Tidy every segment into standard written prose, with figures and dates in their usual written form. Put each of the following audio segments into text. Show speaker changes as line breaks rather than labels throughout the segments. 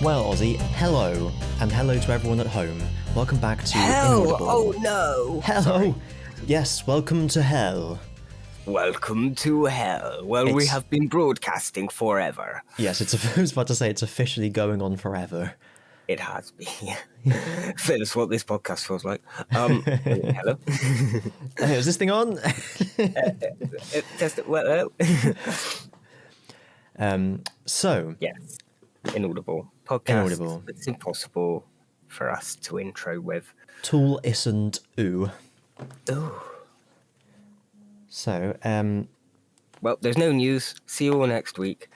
Well, Ozzy, hello, and hello to everyone at home. Welcome back to
Hell!
Inaudible.
Oh no!
Hello!
Sorry.
Yes, welcome to hell.
Welcome to hell. Well, we have been broadcasting forever.
Yes, I was about to say it's officially going on forever.
It has been. That's what this podcast feels like. Hello?
Is this thing on?
Test it. Well,
So,
yes. Inaudible. Podcast.
Inaudible.
It's impossible for us to intro with.
Tool isn't ooh.
Ooh.
So,
Well, there's no news. See you all next week.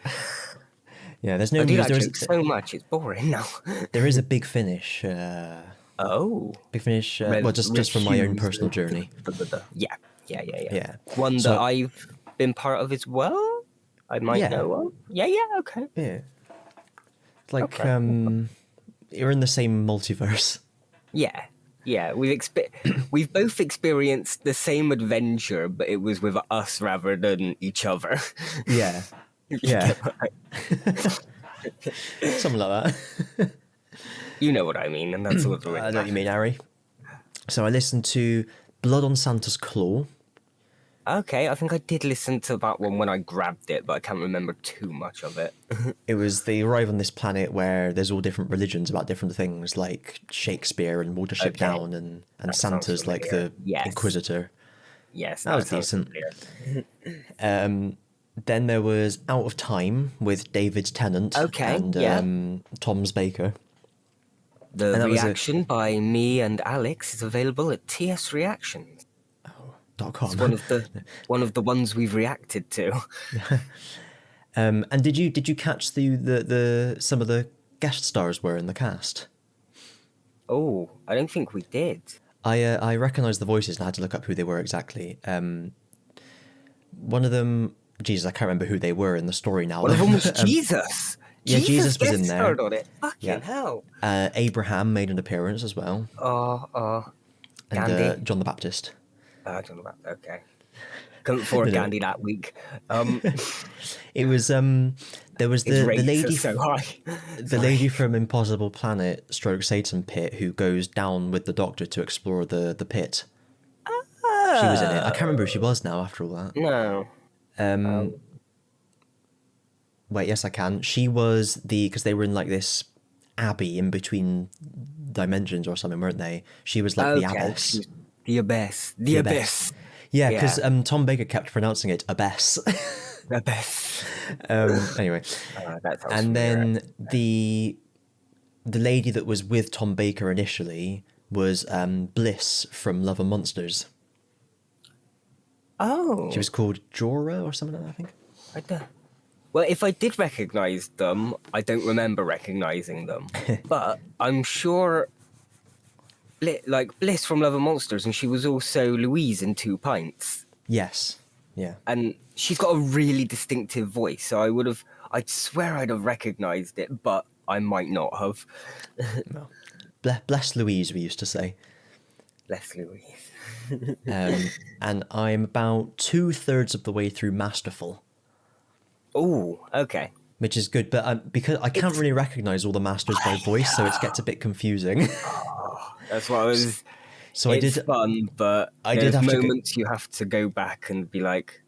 yeah, there's no
I do
news.
that joke so much, it's boring now.
There is a big finish. Big finish. Well, just from my own personal journey.
Yeah. One that I've been part of as well. I might know of. Yeah, okay.
Yeah. It's like you're in the same multiverse.
Yeah. We've both experienced the same adventure, but it was with us rather than each other.
Yeah. Yeah. Something like that.
You know what I mean, and that's what
I know what you mean, Harry. So I listened to Blood on Santa's Claw.
Okay, I think I did listen to that one when I grabbed it, but I can't remember too much of it.
It was they arrive on this planet where there's all different religions about different things, like Shakespeare and Watership Down, and Santa's like the Inquisitor.
Yes,
that was decent. Then there was Out of Time with David Tennant and Tom's Baker.
The reaction by me and Alex is available at TS Reactions.
.com.
It's one of the ones we've reacted to.
And did you catch the some of the guest stars were in the cast?
Oh, I don't think we did.
I recognised the voices and I had to look up who they were exactly. One of them, Jesus, I can't remember who they were in the story now.
One of them was Jesus.
Yeah, Jesus was in there.
On it. Fucking hell.
Abraham made an appearance as well. And John the Baptist.
John the Baptist. Okay. Couldn't afford Gandhi that week.
It was there was the lady
so high.
The lady from Impossible Planet / Satan Pit who goes down with the Doctor to explore the pit. She was in it. I can't remember who she was now after all that.
No.
Wait, yes I can. She was because they were in like this abbey in between dimensions or something, weren't they? She was like the abbess.
The abyss. The abyss.
Yeah, because Tom Baker kept pronouncing it abyss.
Abyss.
Anyway, and then the lady that was with Tom Baker initially was Bliss from Love and Monsters.
Oh.
She was called Jorah or something like that, I think.
Well, if I did recognise them, I don't remember recognising them. But I'm sure, like Bliss from Love and Monsters, and she was also Louise in 2 Pints.
Yes. Yeah.
And she's got a really distinctive voice, so I'd swear I'd have recognised it, but I might not have.
No. Bless Louise, we used to say.
Bless Louise.
And I'm about 2/3 of the way through Masterful.
Oh, okay.
Which is good, but because I can't really recognise all the masters by voice, so it gets a bit confusing.
That's what I was.
So
it's fun, but there's moments you have to go back and be like,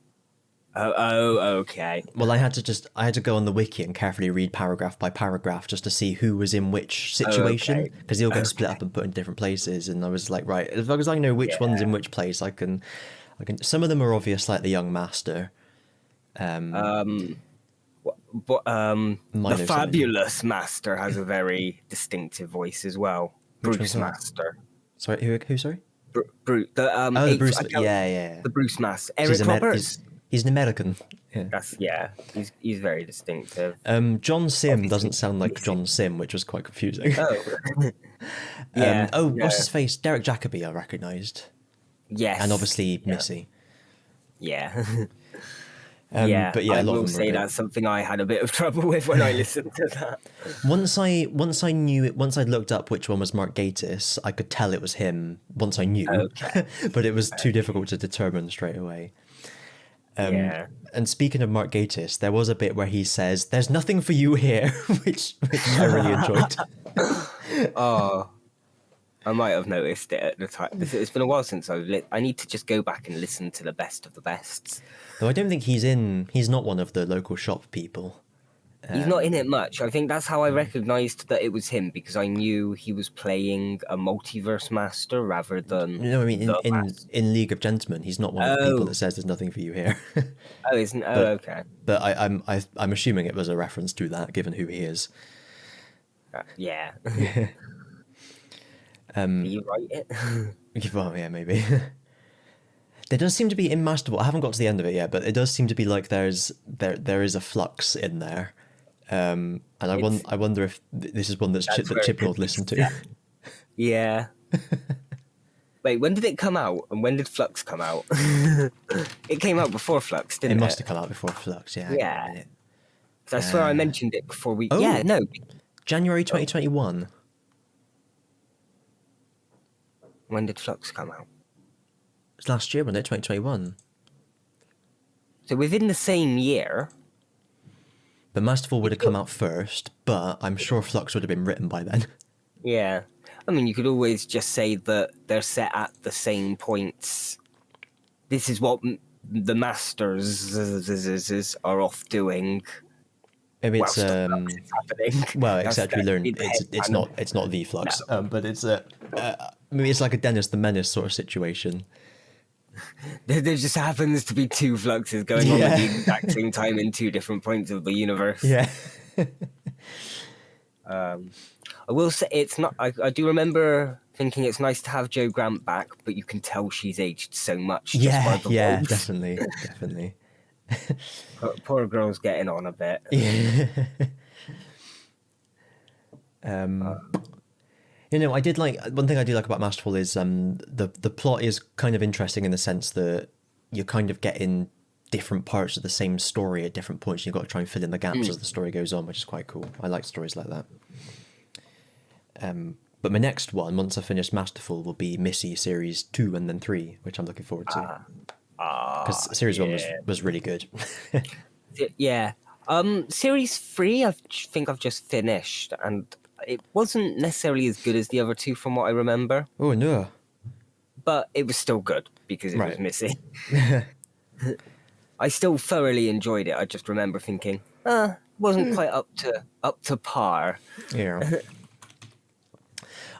oh, okay.
Well, I had to go on the wiki and carefully read paragraph by paragraph just to see who was in which situation, because they all get split up and put in different places. And I was like, right, as long as I know which one's in which place, I can. Some of them are obvious, like the young master.
The fabulous master has a very distinctive voice as well. Bruce Master.
Sorry, who? Sorry.
Bruce.
The Bruce. Yeah.
The Bruce Master. Eric Roberts.
He's an American.
Yeah. He's very distinctive.
John Sim doesn't sound like John Sim, which was quite confusing.
Oh.
What's his face? Derek Jacobi, I recognised.
Yes.
And obviously Missy.
Yeah.
But yeah,
I will say that's something I had a bit of trouble with when I listened to that.
Once I knew it, once I looked up which one was Mark Gatiss, I could tell it was him once I knew.
Okay.
But it was too difficult to determine straight away.
Yeah.
And speaking of Mark Gatiss, there was a bit where he says, "There's nothing for you here," which I really enjoyed.
Oh, I might have noticed it at the time. It's been a while since I need to just go back and listen to the best of the bests.
Though I don't think he's not one of the local shop people.
He's not in it much. I think that's how I recognised that it was him, because I knew he was playing a multiverse master rather than
You know what I mean?
the master.
In League of Gentlemen, he's not one of the people
Oh,
that says there's nothing for you here.
isn't? Oh,
but
okay.
but I'm assuming it was a reference to that, given who he is.
Yeah. Do you write it?
Well, yeah, maybe. There does seem to be in Masterful. I haven't got to the end of it yet, but it does seem to be like there is a Flux in there, and I wonder if this is one that Chip would listen to.
Yeah. Wait, when did it come out? And when did Flux come out? It came out before Flux, didn't it?
It must have come out before Flux. Yeah.
Yeah. 'Cause I swear I mentioned it before we.
Oh.
Yeah, no.
January 2021.
When did Flux come out?
It's last year, wasn't it? 2021.
So within the same year.
But Masterful would have come out first, but I'm sure Flux would have been written by then.
Yeah. I mean, you could always just say that they're set at the same points. This is what the masters are off doing.
Maybe it's
Flux is happening.
well, except we learned it's not the Flux,
No.
but it's maybe it's like a Dennis the Menace sort of situation.
There just happens to be two Fluxes going on at the exact same time in two different points of the universe.
Yeah.
I will say it's not. I do remember thinking it's nice to have Joe Grant back, but you can tell she's aged so much. Just by the voice.
Definitely.
Poor girl's getting on a bit.
Yeah. You know, I did like one thing I do like about Masterful is the plot is kind of interesting in the sense that you're kind of getting different parts of the same story at different points. You've got to try and fill in the gaps as the story goes on, which is quite cool. I like stories like that. But my next one, once I finish Masterful, will be Missy Series 2 and then 3, which I'm looking forward to. Because Series 1 was really good.
Yeah. Series 3, I think I've just finished, and it wasn't necessarily as good as the other two from what I remember.
Oh, no.
But it was still good because it was
Right.
Missy. I still thoroughly enjoyed it. I just remember thinking, wasn't quite up to par.
Yeah.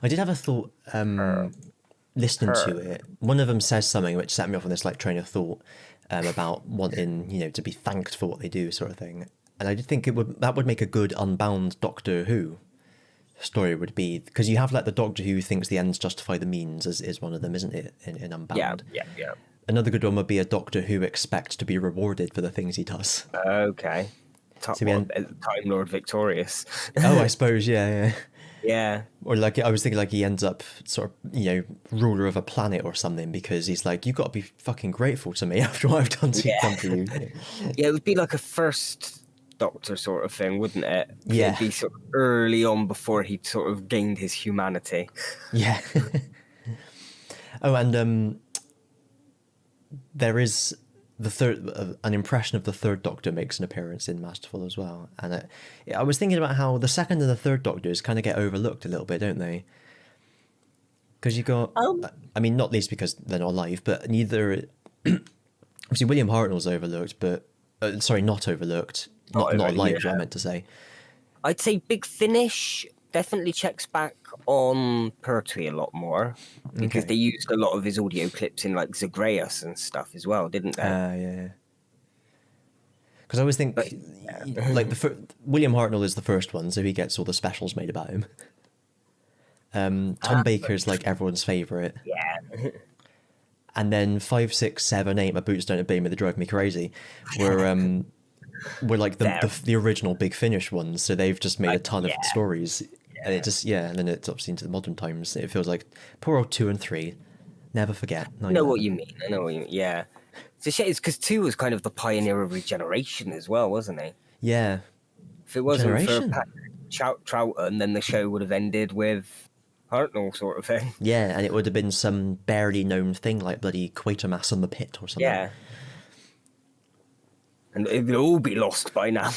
I did have a thought listening to it. One of them says something which set me off on this like train of thought about wanting, you know, to be thanked for what they do, sort of thing. And I did think that would make a good Unbound Doctor Who story, would be, because you have like the Doctor Who thinks the ends justify the means is one of them, isn't it? In Unbound.
Yeah.
Another good one would be a Doctor Who expects to be rewarded for the things he does.
Okay. Time Lord Victorious.
Oh, I suppose, yeah.
Yeah.
Or like I was thinking, like he ends up sort of, you know, ruler of a planet or something, because he's like, you've got to be fucking grateful to me after what I've done for you.
Yeah, it would be like a first Doctor sort of thing, wouldn't it?
Yeah.
It'd be sort of early on before he sort of gained his humanity.
Yeah. Oh, and there is the third, an impression of the third Doctor makes an appearance in Masterful as well. And I was thinking about how the second and the third Doctors kind of get overlooked a little bit, don't they? Because you got, I mean, not least because they're not alive, but neither. Obviously, William Hartnell's overlooked, but sorry, not overlooked, not alive. Is what I meant to say.
I'd say Big Finish definitely checks back on Pertwee a lot more, because they used a lot of his audio clips in like Zagreus and stuff as well, didn't they?
Yeah. Because I always think, like William Hartnell is the first one, so he gets all the specials made about him. Tom Baker's like everyone's favourite.
Yeah.
And then 5, 6, 7, 8, My Boots Don't Obey Me, They Drive Me Crazy, were like the original Big Finish ones. So they've just made a ton of stories. And it just, and then it's obviously into the modern times. It feels like poor old 2 and 3. Never forget.
I know what you mean. Yeah. It's a shame. It's because 2 was kind of the pioneer of regeneration as well, wasn't he?
Yeah.
If it wasn't for Troughton, then the show would have ended with Hartnell sort of thing.
Yeah, and it would have been some barely known thing like bloody Quatermass on the Pit or something.
Yeah. And it would all be lost by now.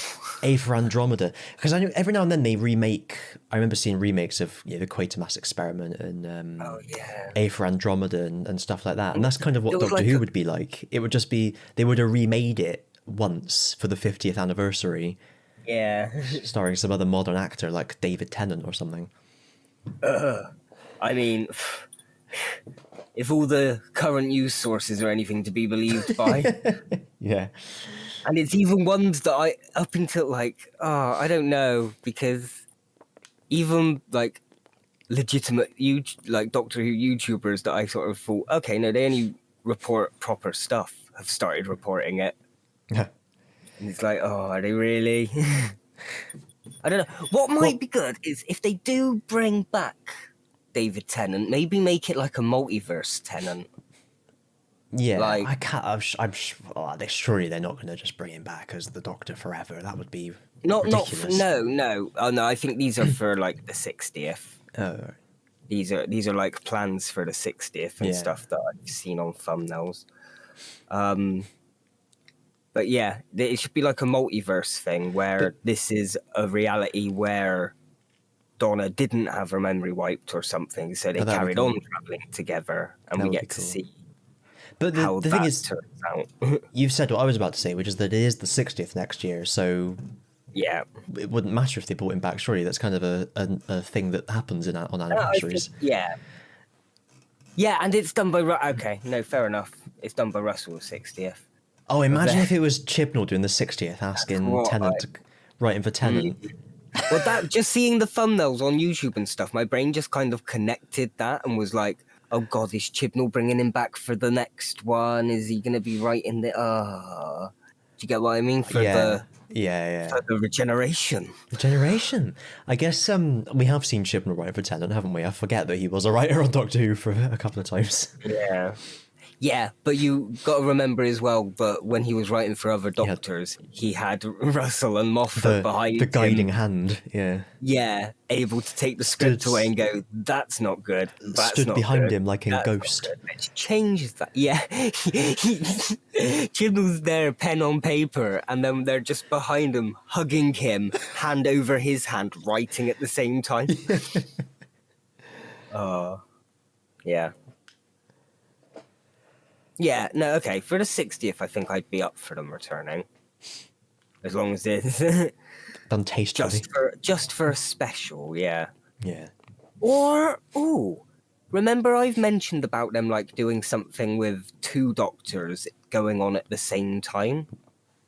A for Andromeda, because I know every now and then they remake. I remember seeing remakes of the Quatermass Experiment and
Oh, yeah.
A for Andromeda and stuff like that, and that's kind of what
It was
Doctor
like
Who would be like. It would just be they would have remade it once for the 50th anniversary,
Yeah.
starring some other modern actor like David Tennant or something.
I mean, if all the current news sources are anything to be believed by.
Yeah,
And it's even ones that I, up until like, I don't know, because even like legitimate like Doctor Who YouTubers that I sort of thought, okay, no, they only report proper stuff, have started reporting it.
yeah.
And it's like, oh, are they really? I don't know. What might be good is if they do bring back David Tennant, maybe make it like a multiverse Tennant.
Yeah,
Like,
I can't. Surely they're not going to just bring him back as the Doctor forever. That would be ridiculous.
No. Oh no, I think these are for like the 60th.
Oh,
These are like plans for the 60th and
Yeah.
stuff that I've seen on thumbnails. But yeah, it should be like a multiverse thing where this is a reality where Donna didn't have her memory wiped or something, so they
that'd be
carried
cool.
on traveling together, and
That
we
would be
get to
cool.
see
But
how
the
that
thing is,
turns out.
you've said what I was about to say, which is that it is the 60th next year, so
Yeah.
it wouldn't matter if they brought him back. Surely that's kind of a thing that happens on anniversaries.
Yeah. Yeah, and it's done by... Okay, no, fair enough. It's done by Russell's 60th.
Oh, imagine if it was Chibnall doing the 60th, asking
what
Tennant, writing for Tennant.
Well, that just seeing the thumbnails on YouTube and stuff, my brain just kind of connected that and was like, "Oh God, is Chibnall bringing him back for the next one? Is he going to be writing the? Do you get what I mean for
Yeah,
the regeneration?
Regeneration. I guess we have seen Chibnall write for Tennant, haven't we? I forget that he was a writer on Doctor Who for a couple of times.
Yeah. Yeah, but you got to remember as well that when he was writing for other doctors, he had Russell and Moffat behind
the guiding
him.
hand, yeah.
Yeah, able to take the script away and go, that's not good. That's
Stood
not
behind
good.
him like in
That's not
Ghost.
good. Let's change that. Yeah. Chibnall's there, pen on paper, and then they're just behind him, hugging him, hand over his hand, writing at the same time. Yeah. Yeah, no, okay. For the 60th, I think I'd be up for them returning. As long as it's
Done tastefully.
just for a special, yeah.
Yeah.
Or, remember I've mentioned about them like doing something with two doctors going on at the same time?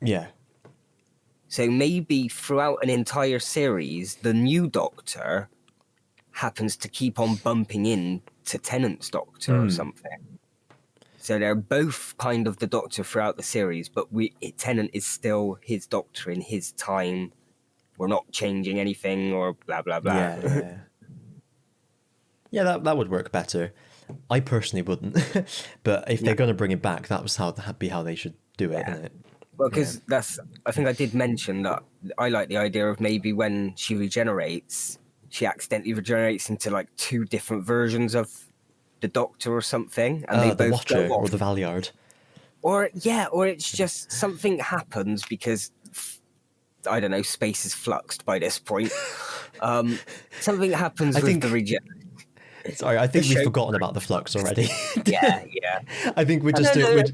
Yeah.
So maybe throughout an entire series, the new doctor happens to keep on bumping into Tennant's doctor or something. So they're both kind of the Doctor throughout the series, but Tennant is still his Doctor in his time. We're not changing anything or blah, blah, blah.
Yeah. Yeah, that would work better. I personally wouldn't. But if they're going to bring it back, that'd be how they should do it, isn't it?
Well, because I think I did mention that I like the idea of maybe when she regenerates, she accidentally regenerates into like two different versions of the Doctor or something, and they
The
both
Watcher
go off.
or the Valiard.
Or it's just something happens because I don't know, space is fluxed by this point. Something happens with the regeneration.
Sorry, I think we've forgotten about the Flux already.
Yeah.
I think we're just
No,
doing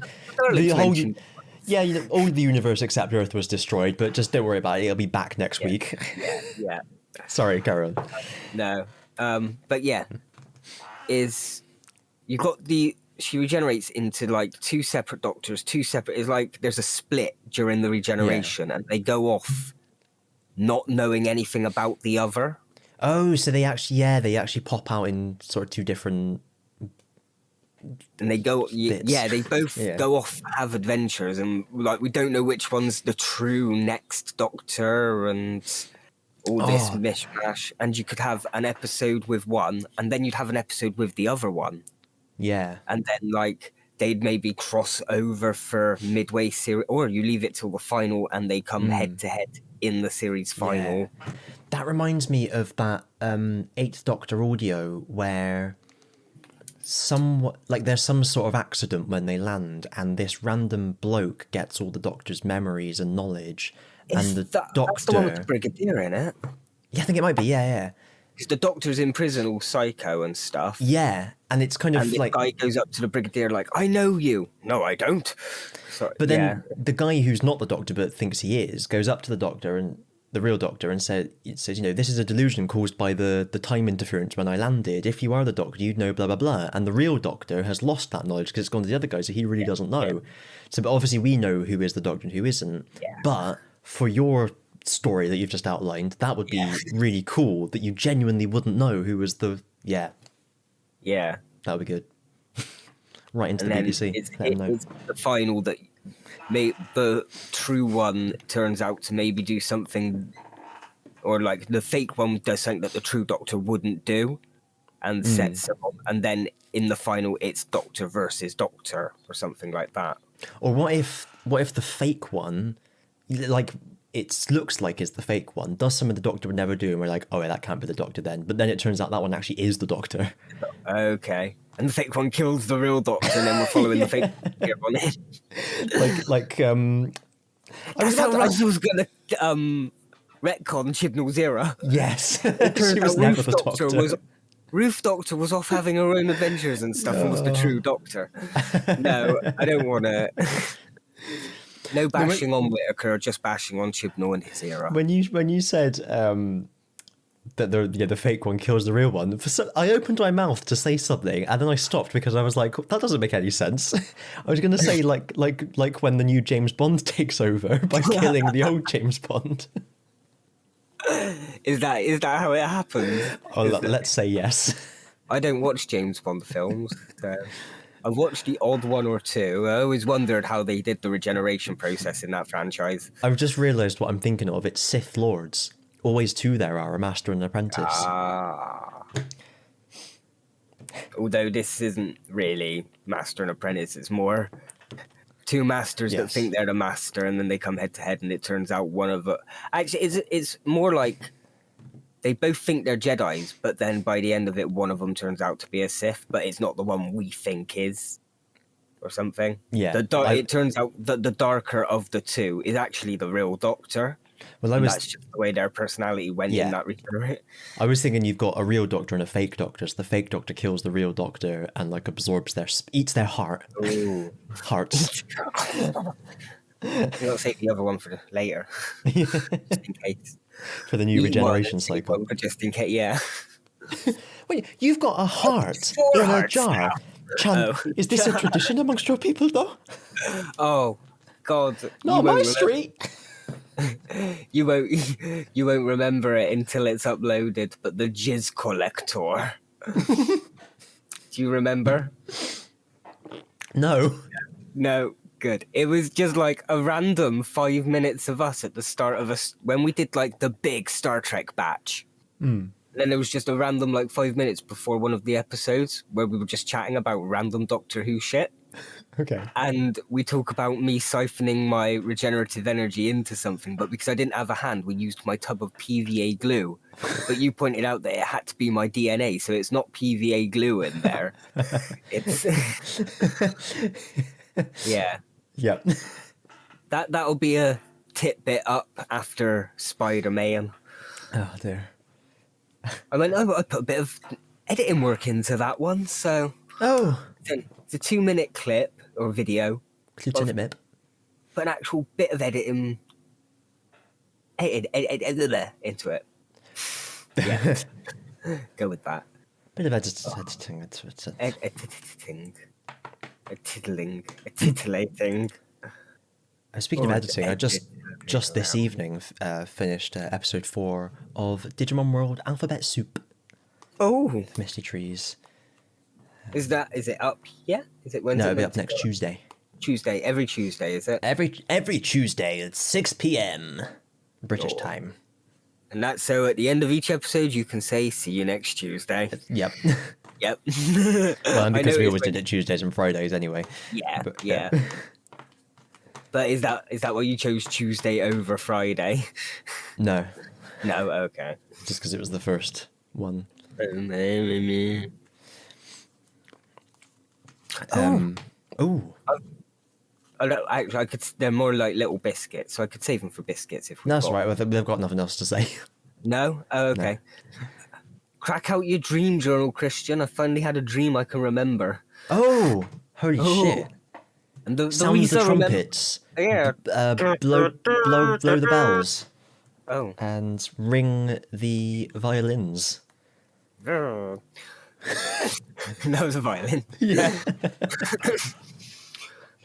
the whole.
mentioned.
Yeah, all the universe except Earth was destroyed, but just don't worry about it. It'll be back next week.
Yeah.
Sorry, Karen.
No. But yeah, you've got she regenerates into like two separate doctors, it's like there's a split during the regeneration and they go off not knowing anything about the other.
Oh, so they actually pop out in sort of two different.
And they go,
bits.
they both go off, have adventures, and like we don't know which one's the true next Doctor, and all this mishmash. And you could have an episode with one, and then you'd have an episode with the other one.
Yeah.
And then like they'd maybe cross over for midway series, or you leave it till the final, and they come head to head in the series final.
Yeah. That reminds me of that Eighth Doctor audio where somewhat like there's some sort of accident when they land, and this random bloke gets all the Doctor's memories and knowledge, and the
That's the one with the
Doctor.
Brigadier in it.
Yeah, I think it might be. Yeah,
Because the Doctor's in prison, all psycho and stuff.
yeah, and it's kind of
And the
like.
guy goes up to the Brigadier like, "I know you." No, I don't. So,
But
yeah.
then the guy who's not the Doctor but thinks he is goes up to the Doctor and the real Doctor and says, this is a delusion caused by the time interference when I landed. If you are the Doctor, you'd know blah blah blah. And the real Doctor has lost that knowledge because it's gone to the other guy, so he really doesn't know.
Yeah.
So, but obviously we know who is the Doctor and who isn't.
Yeah.
But for your story that you've just outlined, that would be really cool. That you genuinely wouldn't know who was the
Yeah.
That would be good. Right into
And
the
then
BBC. Let them know.
it's the final that the true one turns out to maybe do something, or like the fake one does something that the true Doctor wouldn't do, and sets him up. And then in the final, it's Doctor versus Doctor or something like that.
Or what if the fake one, like it looks like is the fake one, does something the Doctor would never do, and we're like, oh yeah, that can't be the Doctor then. But then it turns out that one actually is the Doctor.
Okay. And the fake one kills the real Doctor, and then we're following the fake one in.
I was
That's how
about to,
Russell was going to retcon Chibnall's era.
yes,
Turns
she was
out
never the Doctor.
Ruth Doctor was off having her own adventures and stuff, and was the true Doctor. No, I don't want to. No bashing on Whittaker, just bashing on Chibnall and his era.
When you said that the fake one kills the real one, I opened my mouth to say something, and then I stopped because I was like, that doesn't make any sense. I was going to say like when the new James Bond takes over by killing the old James Bond.
Is that how it happens?
Oh, let's say yes.
I don't watch James Bond films. So I've watched the odd one or two. I always wondered how they did the regeneration process in that franchise.
I've just realised what I'm thinking of. It's Sith Lords. Always two there are, a master and an apprentice.
Although this isn't really master and apprentice, it's more two masters that think they're the master, and then they come head to head, and it turns out one of it. Actually, it's more like they both think they're Jedis, but then by the end of it, one of them turns out to be a Sith, but it's not the one we think is, or something.
Yeah,
it turns out that the darker of the two is actually the real Doctor.
Well,
that's just the way their personality went in that regenerate.
I was thinking you've got a real Doctor and a fake Doctor. So the fake Doctor kills the real Doctor and like absorbs eats their heart.
Ooh.
Hearts.
You'll save the other one for later, just in case.
For the new regeneration cycle.
Just in case, yeah.
Wait, you've got a heart in a jar. Chan, is this a tradition amongst your people, though?
Oh, God!
Not my street.
You won't remember it until it's uploaded. But the jizz collector. Do you remember?
No.
No. Good. It was just like a random 5 minutes of us at the start of when we did like the big Star Trek batch. And then there was just a random like 5 minutes before one of the episodes where we were just chatting about random Doctor Who shit.
Okay.
And we talk about me siphoning my regenerative energy into something, but because I didn't have a hand, we used my tub of PVA glue. But you pointed out that it had to be my DNA, so it's not PVA glue in there. It's yeah.
Yep.
That'll be a tidbit up after Spider-Man.
Oh dear.
I put a bit of editing work into that one, so it's a 2-minute clip or video.
Put an
actual bit of editing into it. Yeah. Go with that.
Bit of editing.
Titillating.
Speaking of editing, I just this evening finished episode 4 of Digimon World Alphabet Soup.
Oh,
Misty Trees.
Is it up? Yeah. Is it when?
No, it'll be up next Tuesday.
Tuesday, every Tuesday, is it?
Every Tuesday at 6 p.m. British time.
And that's so at the end of each episode you can say, "See you next Tuesday."
Yep.
Yep.
Well, and because we always did it Tuesdays and Fridays anyway.
Yeah, yeah. But is that why you chose Tuesday over Friday?
No.
No, okay.
Just because it was the first one.
Oh,
Oh,
actually, I could. They're more like little biscuits, so I could save them for biscuits if we.
that's right. They've got nothing else to say.
No. Oh,
No.
okay. Crack out your dream journal, Christian. I finally had a dream I can remember.
Oh, holy
Oh,
shit!
and the
Sound the
reason I remember.
trumpets.
Yeah.
Blow the bells.
Oh.
And ring the violins.
That was a violin.
Yeah.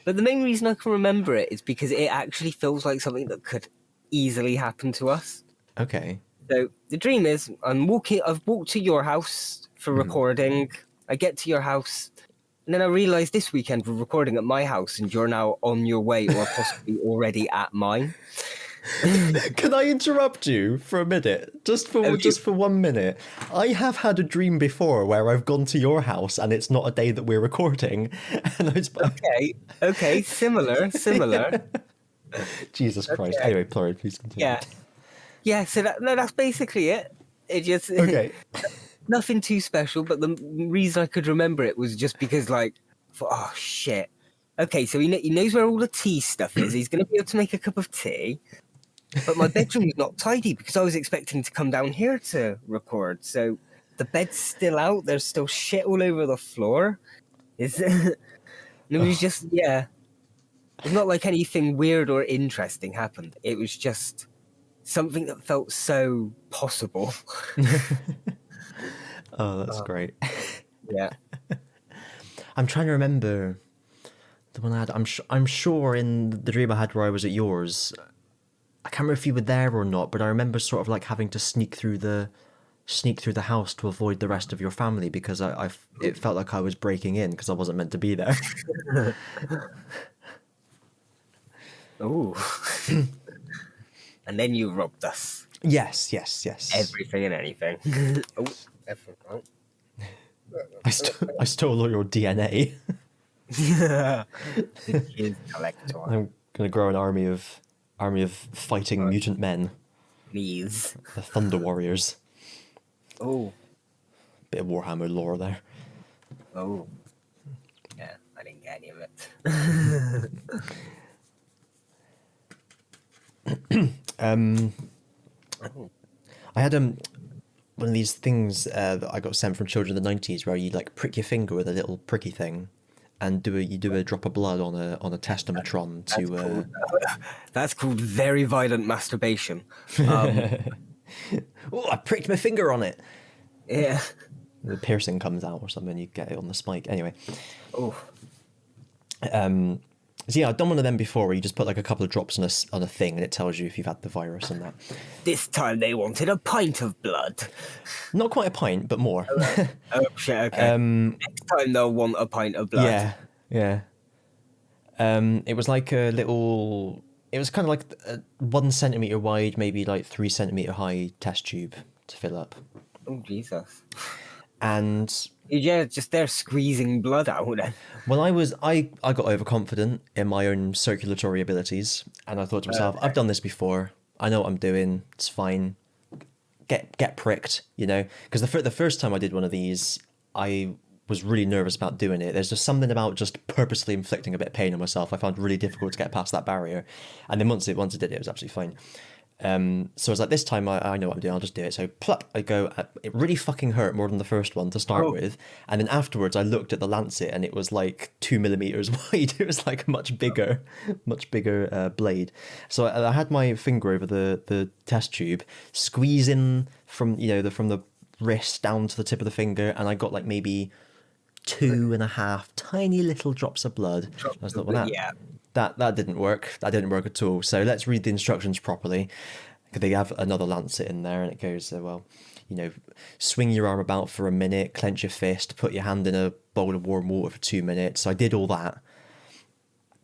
But the main reason I can remember it is because it actually feels like something that could easily happen to us.
Okay.
So the dream is I've walked to your house for recording. I get to your house, and then I realise this weekend we're recording at my house and you're now on your way or possibly already at mine.
Can I interrupt you for a minute? Just for 1 minute. I have had a dream before where I've gone to your house and it's not a day that we're recording. And I was
Okay, similar.
Jesus Christ.
Okay.
Anyway, sorry, please continue.
Yeah. So that's basically it. It just
Okay.
nothing too special. But the reason I could remember it was just because, oh shit. Okay, so he knows where all the tea stuff is. He's going to be able to make a cup of tea. But my bedroom's not tidy because I was expecting to come down here to record. So the bed's still out. There's still shit all over the floor. It was just, yeah. It's not like anything weird or interesting happened. It was just something that felt so possible.
Oh, that's great.
Yeah.
I'm trying to remember the one I had. I'm sure in the dream I had where I was at yours, I can't remember if you were there or not, but I remember sort of like having to sneak through the house to avoid the rest of your family because it felt like I was breaking in because I wasn't meant to be there.
Ooh. And then you robbed us.
Yes.
Everything and anything. Oh, everything.
I stole all your DNA.
The kid collector.
I'm gonna grow an army of fighting mutant men,
Please.
the Thunder Warriors.
Oh.
Bit of Warhammer lore there.
Oh. Yeah, I didn't get any of it.
I had one of these things that I got sent from children in the 90s where you like prick your finger with a little pricky thing and you do a drop of blood on a testametron to
That's called very violent masturbation.
oh, I pricked my finger on it.
Yeah.
The piercing comes out or something, you get it on the spike. Anyway.
Oh.
So yeah, I've done one of them before where you just put like a couple of drops on a thing and it tells you if you've had the virus and that.
This time they wanted a pint of blood.
Not quite a pint, but more.
Oh shit, okay. Next time they'll want a pint of blood.
Yeah. It was like a little... It was kind of like a 1 centimetre wide, maybe like 3 centimetre high test tube to fill up.
Oh, Jesus.
And...
Yeah, just they're squeezing blood out then.
Well, I got overconfident in my own circulatory abilities, and I thought to myself, I've done this before. I know what I'm doing. It's fine. Get pricked, you know? Because the first time I did one of these, I was really nervous about doing it. There's just something about just purposely inflicting a bit of pain on myself. I found it really difficult to get past that barrier. And then once I did it, it was absolutely fine. So I was like, this time I know what I'm doing, I'll just do it. So pluck, I go, it really fucking hurt more than the first one to start with. And then afterwards I looked at the lancet and it was like 2 millimeters wide. It was like a much bigger blade. So I had my finger over the test tube, squeezing from the wrist down to the tip of the finger, and I got like maybe 2.5 tiny little drops of blood. I was like, well, that didn't work. That didn't work at all. So let's read the instructions properly. They have another lancet in there, and it goes, swing your arm about for a minute, clench your fist, put your hand in a bowl of warm water for 2 minutes. So I did all that,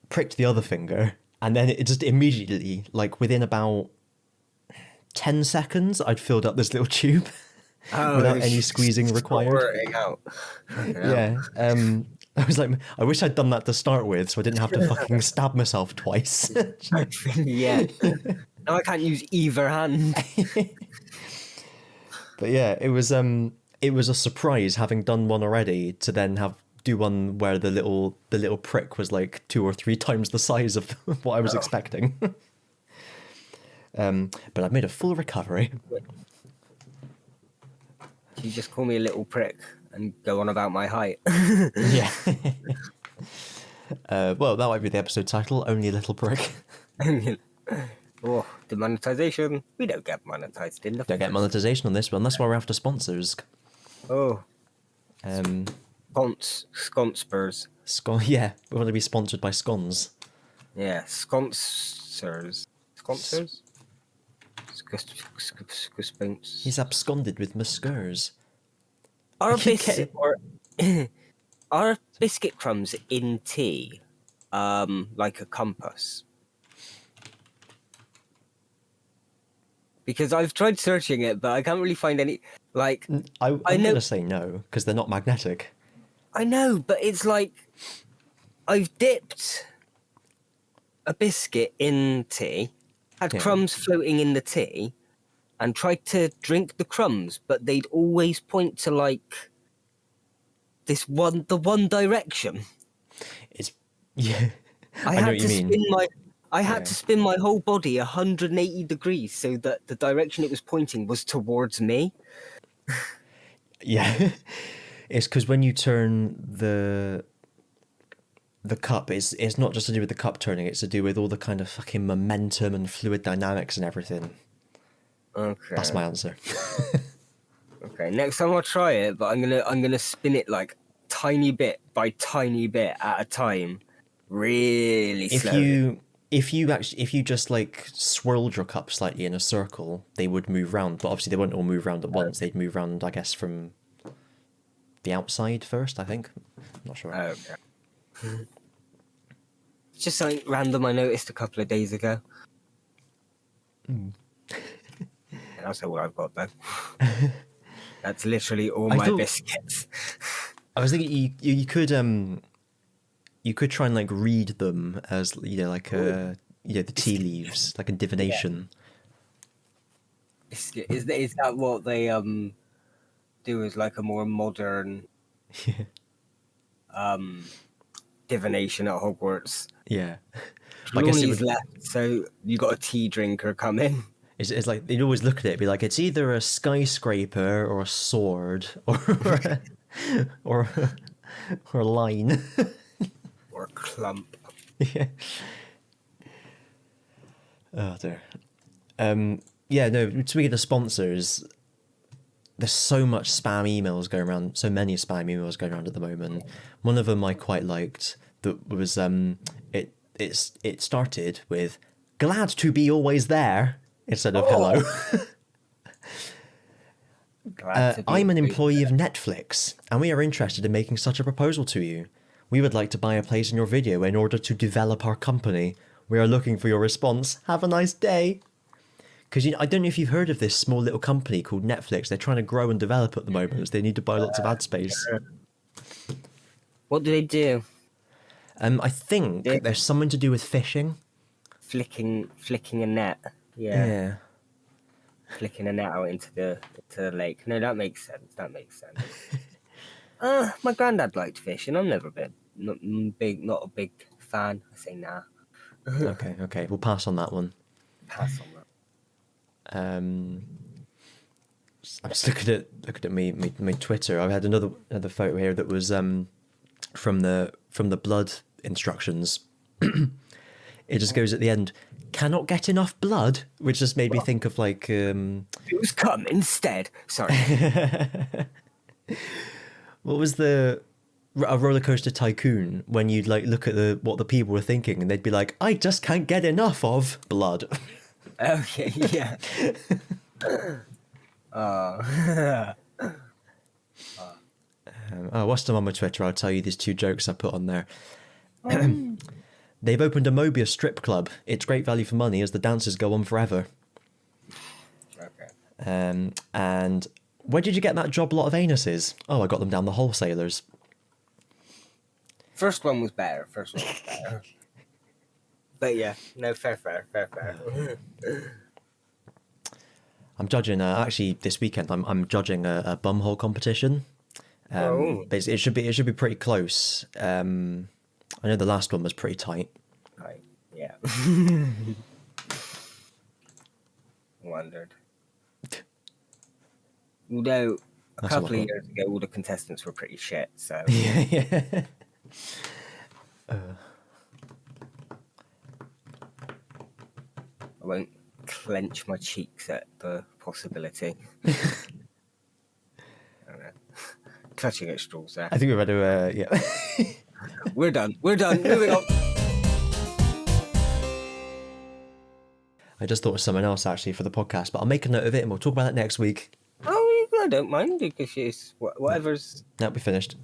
pricked the other finger, and then it just immediately, like within about 10 seconds, I'd filled up this little tube without any squeezing required.
Out.
Yeah. I was like, I wish I'd done that to start with, so I didn't have to fucking stab myself twice.
Yeah. Now I can't use either hand.
But yeah, it was a surprise having done one already to then have do one where the little prick was like 2 or 3 times the size of what I was expecting. But I've made a full recovery.
You just call me a little prick and go on about my height.
Yeah. Well, that might be the episode title. Only a little prick.
Oh, demonetization. We don't get monetized in the
Don't get monetization on this one. That's why we're after sponsors.
Oh.
Um,
Sconspers.
Yeah, we want to be sponsored by scones.
Yeah, sconsors. Sconsors?
He's absconded with muskers.
Are are biscuit crumbs in tea like a compass? Because I've tried searching it, but I can't really find any. Like,
I'm
I know,
going to say no, because they're not magnetic.
I know, but it's like I've dipped a biscuit in tea, had crumbs floating in the tea, and tried to drink the crumbs, but they'd always point to like the one direction.
It's yeah.
I
know
had
what you
to
mean.
spin my I had to spin my whole body 180 degrees so that the direction it was pointing was towards me.
Yeah. It's because when you turn the cup, it's not just to do with the cup turning, it's to do with all the kind of fucking momentum and fluid dynamics and everything.
Okay.
That's my answer.
Okay, next time I'll try it, but I'm gonna spin it like tiny bit by tiny bit at a time. Really slowly.
If you just like swirled your cup slightly in a circle, they would move round. But obviously they wouldn't all move round at once. They'd move round, I guess, from the outside first, I think. I'm not sure.
Okay. It's just something random I noticed a couple of days ago. And that's all I've got, though. That's literally all my biscuits.
I was thinking you could try and like read them as like the tea leaves, like a divination.
Biscuit. Is that what they do as like a more modern divination at Hogwarts?
Yeah.
I guess he's left, so you got a tea drinker come in.
It's like they'd always look at it and be like, it's either a skyscraper or a sword or a line.
Or a clump.
Yeah. Oh dear. Yeah, no, speaking of sponsors, there's so much spam emails going around, so many spam emails going around at the moment. One of them I quite liked that was it started with "glad to be always there" instead of "hello." I'm an employee of Netflix, and we are interested in making such a proposal to you. We would like to buy a place in your video in order to develop our company. We are looking for your response. Have a nice day. Because I don't know if you've heard of this small little company called Netflix. They're trying to grow and develop at the moment. They need to buy lots of ad space.
What do they do?
I think there's something to do with fishing.
Flicking a net. Yeah. Flicking a net out into the lake. No, that makes sense. My granddad liked fishing. I've never been. Not a big fan. I say nah.
Okay. We'll pass on that one.
Pass on that.
I'm just looking at my Twitter. I had another photo here that was from the blood instructions. It just goes at the end, "cannot get enough blood," which just made me think of like
who's come instead? Sorry.
What was a roller coaster tycoon when you'd like look at what the people were thinking and they'd be like, "I just can't get enough of blood."
Okay, yeah.
What's them on my Twitter? I'll tell you these 2 jokes I put on there. They've opened a Mobius strip club. It's great value for money as the dances go on forever.
Okay.
And where did you get that job lot of anuses? Oh, I got them down the wholesalers.
First one was better. But yeah, no, fair.
I'm judging. Actually, this weekend I'm judging a bumhole competition,
Oh,
But it should be pretty close. I know the last one was pretty tight.
right. Yeah. Wondered. Although a
That's all
couple
I've
of
got.
years ago, all the contestants were pretty shit. So
Yeah, yeah.
I won't clench my cheeks at the possibility. I don't know. Clutching at straws there.
I think we're ready to, yeah.
We're done. We're done. Moving on.
I just thought of something else actually for the podcast, but I'll make a note of it and we'll talk about it next week.
Oh, I don't mind because it's whatever's
That'll be finished.